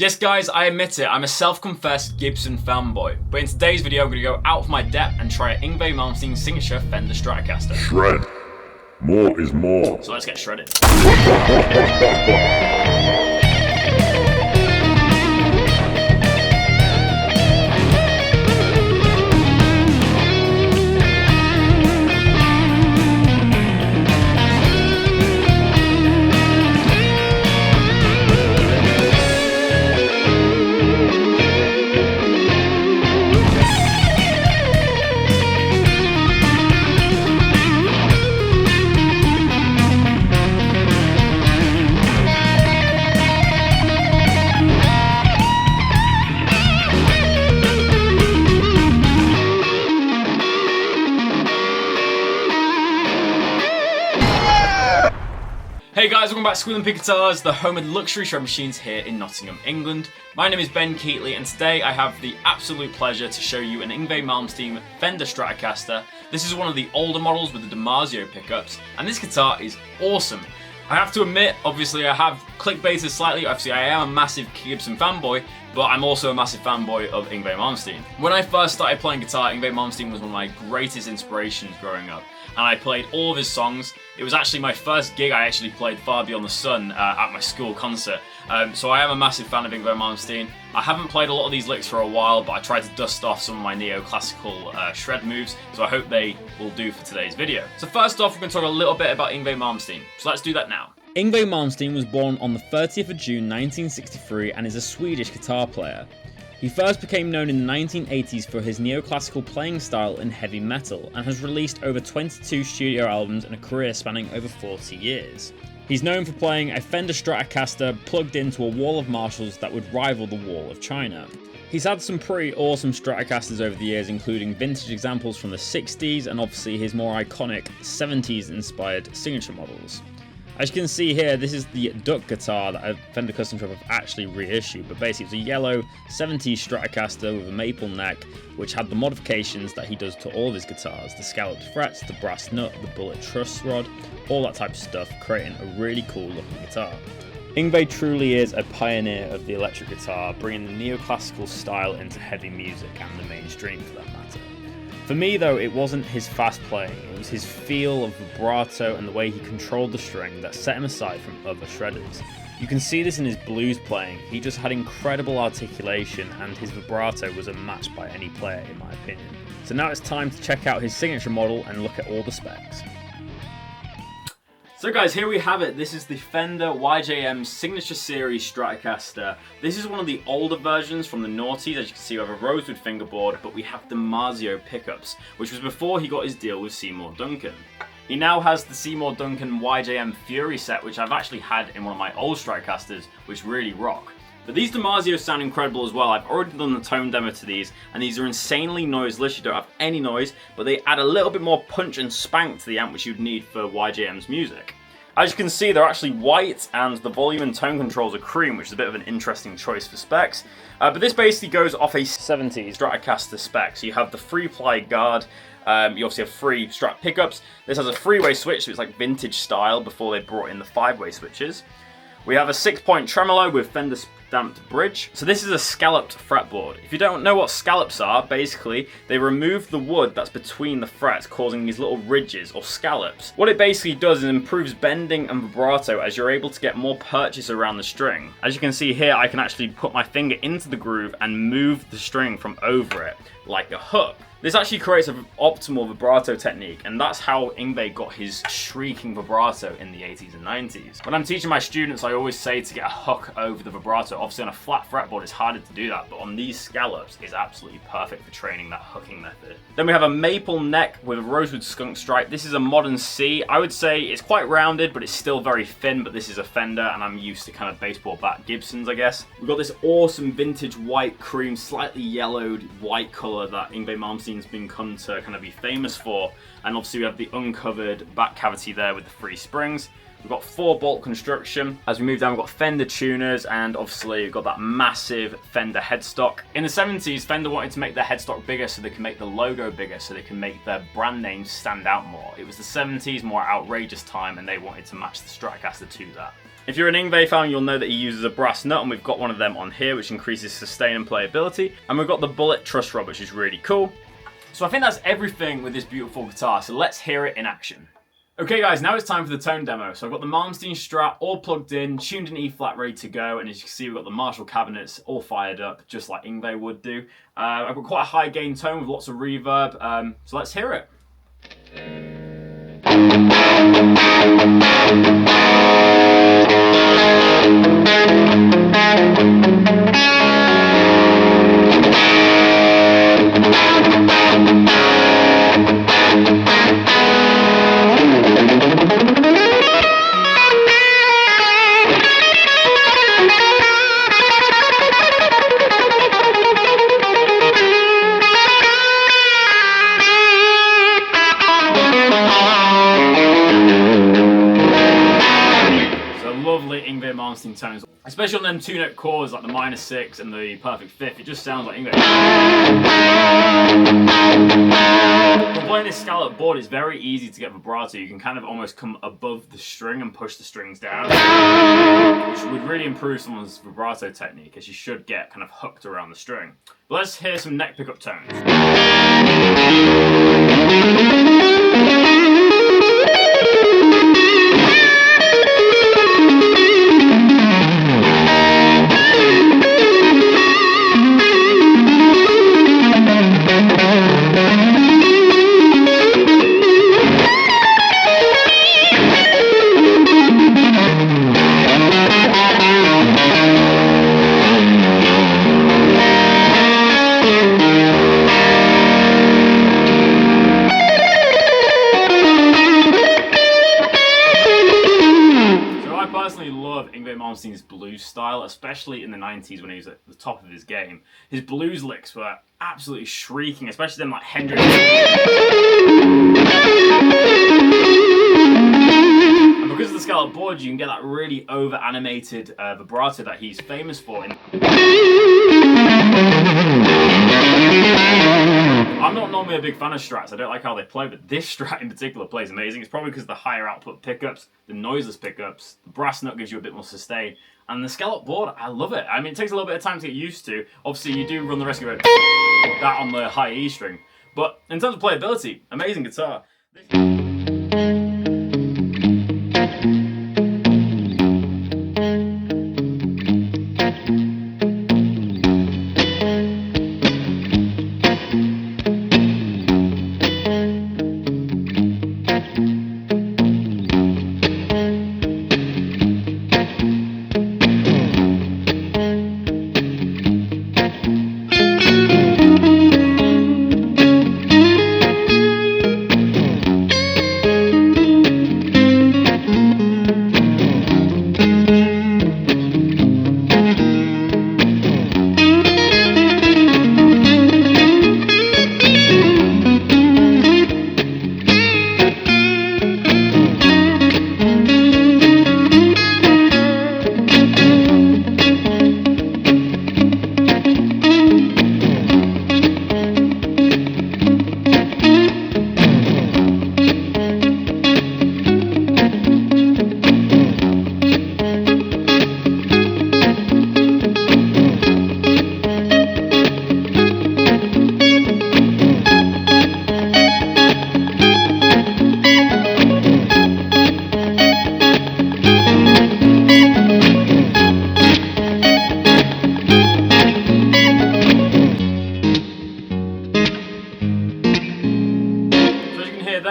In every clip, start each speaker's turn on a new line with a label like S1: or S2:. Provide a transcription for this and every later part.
S1: Yes guys, I admit it, I'm a self-confessed Gibson fanboy, but in today's video I'm going to go out of my depth and try Yngwie Malmsteen's signature Fender Stratocaster.
S2: Shred. More is more.
S1: So let's get shredded. Hey guys, welcome back to Squealing Pig Guitars, the home of luxury shred machines here in Nottingham, England. My name is Ben Keightley and today I have the absolute pleasure to show you an Yngwie Malmsteen Fender Stratocaster. This is one of the older models with the DiMarzio pickups, and this guitar is awesome. I have to admit, obviously I have clickbaited slightly, obviously I am a massive Gibson fanboy, but I'm also a massive fanboy of Yngwie Malmsteen. When I first started playing guitar, Yngwie Malmsteen was one of my greatest inspirations growing up, and I played all of his songs. It was actually my first gig I actually played Far Beyond the Sun at my school concert, so I am a massive fan of Yngwie Malmsteen. I haven't played a lot of these licks for a while, but I tried to dust off some of my neoclassical shred moves, so I hope they will do for today's video. So first off, we're going to talk a little bit about Yngwie Malmsteen, so let's do that now. Yngwie Malmsteen was born on the 30th of June 1963 and is a Swedish guitar player. He first became known in the 1980s for his neoclassical playing style in heavy metal and has released over 22 studio albums and a career spanning over 40 years. He's known for playing a Fender Stratocaster plugged into a wall of Marshalls that would rival the Wall of China. He's had some pretty awesome Stratocasters over the years, including vintage examples from the 60s and obviously his more iconic 70s inspired signature models. As you can see here, this is the duck guitar that a Fender Custom Shop have actually reissued, but basically it's a yellow 70s Stratocaster with a maple neck, which had the modifications that he does to all of his guitars, the scalloped frets, the brass nut, the bullet truss rod, all that type of stuff, creating a really cool looking guitar. Yngwie truly is a pioneer of the electric guitar, bringing the neoclassical style into heavy music and the mainstream for that matter. For me though, it wasn't his fast playing, it was his feel of vibrato and the way he controlled the string that set him aside from other shredders. You can see this in his blues playing. He just had incredible articulation and his vibrato was unmatched by any player in my opinion. So now it's time to check out his signature model and look at all the specs. So guys, here we have it. This is the Fender YJM Signature Series Stratocaster. This is one of the older versions from the noughties. As you can see, we have a rosewood fingerboard, but we have DiMarzio pickups, which was before he got his deal with Seymour Duncan. He now has the Seymour Duncan YJM Fury set, which I've actually had in one of my old Stratocasters, which really rock. But these DiMarzio sound incredible as well. I've already done the tone demo to these, and these are insanely noiseless. You don't have any noise, but they add a little bit more punch and spank to the amp, which you'd need for YJM's music. As you can see, they're actually white, and the volume and tone controls are cream, which is a bit of an interesting choice for specs. But this basically goes off a 70s Stratocaster spec. So you have the free-ply guard, you obviously have free Strat pickups. This has a three-way switch, so it's like vintage style before they brought in the five-way switches. We have a 6-point tremolo with Fender stamped bridge. So this is a scalloped fretboard. If you don't know what scallops are, basically they remove the wood that's between the frets, causing these little ridges or scallops. What it basically does is improves bending and vibrato as you're able to get more purchase around the string. As you can see here, I can actually put my finger into the groove and move the string from over it like a hook. This actually creates an optimal vibrato technique, and that's how Yngwie got his shrieking vibrato in the 80s and 90s. When I'm teaching my students, I always say to get a hook over the vibrato. Obviously on a flat fretboard it's harder to do that, but on these scallops it's absolutely perfect for training that hooking method. Then we have a maple neck with a rosewood skunk stripe. This is a modern C. I would say it's quite rounded, but it's still very thin, but this is a Fender, and I'm used to kind of baseball bat Gibsons, I guess. We've got this awesome vintage white cream, slightly yellowed white color that Yngwie Malmsteen has been come to kind of be famous for, and obviously we have the uncovered back cavity there with the free springs. We've got 4-bolt construction. As we move down, we've got Fender tuners, and obviously we've got that massive Fender headstock. In the 70s, Fender wanted to make their headstock bigger so they can make the logo bigger, so they can make their brand name stand out more. It was the 70s, more outrageous time, and they wanted to match the Stratocaster to that. If you're an Yngwie fan, you'll know that he uses a brass nut, and we've got one of them on here, which increases sustain and playability. And we've got the bullet truss rod, which is really cool. So I think that's everything with this beautiful guitar, so let's hear it in action. Okay guys, now it's time for the tone demo. So I've got the Malmsteen Strat all plugged in, tuned in E-flat, ready to go, and as you can see we've got the Marshall cabinets all fired up, just like Yngwie would do. I've got quite a high gain tone with lots of reverb, so let's hear it. Lovely Yngwie Malmsteen tones, especially on them 2-note chords like the minor 6 and the perfect 5th. It just sounds like Yngwie. When playing this scallop board, it's very easy to get vibrato. You can kind of almost come above the string and push the strings down, which would really improve someone's vibrato technique, as you should get kind of hooked around the string. But let's hear some neck pickup tones. Malmsteen's blues style, especially in the 90s when he was at the top of his game. His blues licks were absolutely shrieking, especially them like Hendrix. And because of the scallop board, you can get that really over-animated vibrato that he's famous for. I'm not normally a big fan of Strats, I don't like how they play, but this Strat in particular plays amazing. It's probably because of the higher output pickups, the noiseless pickups, the brass nut gives you a bit more sustain, and the scallop board, I love it. I mean, it takes a little bit of time to get used to. Obviously, you do run the risk of that on the high E string, but in terms of playability, amazing guitar.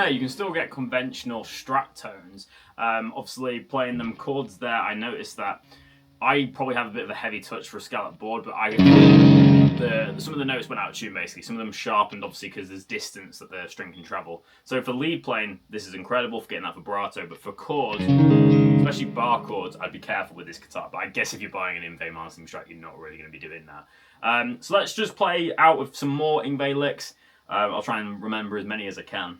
S1: You can still get conventional Strat tones. Obviously, playing them chords there, I noticed that I probably have a bit of a heavy touch for a scallop board, but some of the notes went out of tune basically. Some of them sharpened, obviously, because there's distance that the string can travel. So for lead playing, this is incredible for getting that vibrato, but for chords, especially bar chords, I'd be careful with this guitar. But I guess if you're buying an Yngwie Malmsteen Strat, you're not really going to be doing that. So let's just play out with some more Yngwie licks. I'll try and remember as many as I can.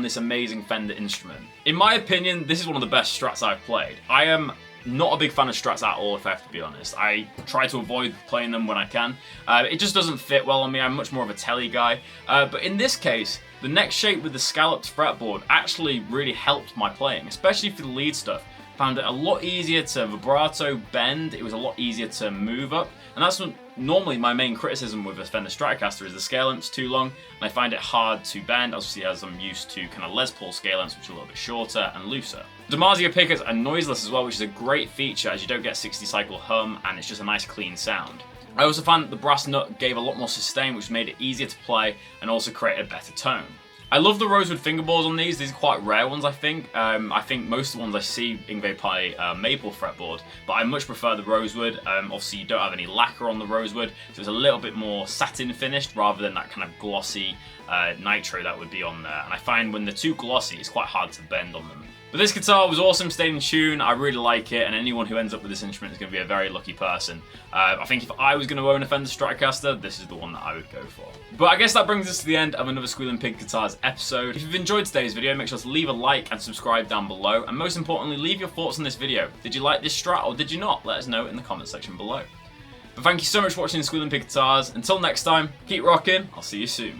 S1: on this amazing Fender instrument. In my opinion, this is one of the best Strats I've played. I am not a big fan of Strats at all, if I have to be honest. I try to avoid playing them when I can. It just doesn't fit well on me. I'm much more of a telly guy. But in this case, the neck shape with the scalloped fretboard actually really helped my playing, especially for the lead stuff. Found it a lot easier to vibrato bend, it was a lot easier to move up, and that's what normally my main criticism with a Fender Stratocaster is the scale length's too long, and I find it hard to bend, obviously as I'm used to kind of Les Paul scale lengths, which are a little bit shorter and looser. DiMarzio pickers are noiseless as well, which is a great feature as you don't get 60 cycle hum, and it's just a nice clean sound. I also found that the brass nut gave a lot more sustain, which made it easier to play and also created a better tone. I love the rosewood fingerboards on these. These are quite rare ones, I think. I think most of the ones I see Yngwie play maple fretboard, but I much prefer the rosewood. Obviously, you don't have any lacquer on the rosewood, so it's a little bit more satin finished rather than that kind of glossy nitro that would be on there. And I find when they're too glossy, it's quite hard to bend on them. But this guitar was awesome, stayed in tune, I really like it, and anyone who ends up with this instrument is going to be a very lucky person. I think if I was going to own a Fender Stratocaster, this is the one that I would go for. But I guess that brings us to the end of another Squealing Pig Guitars episode. If you've enjoyed today's video, make sure to leave a like and subscribe down below, and most importantly, leave your thoughts on this video. Did you like this Strat or did you not? Let us know in the comment section below. But thank you so much for watching Squealing Pig Guitars. Until next time, keep rocking, I'll see you soon.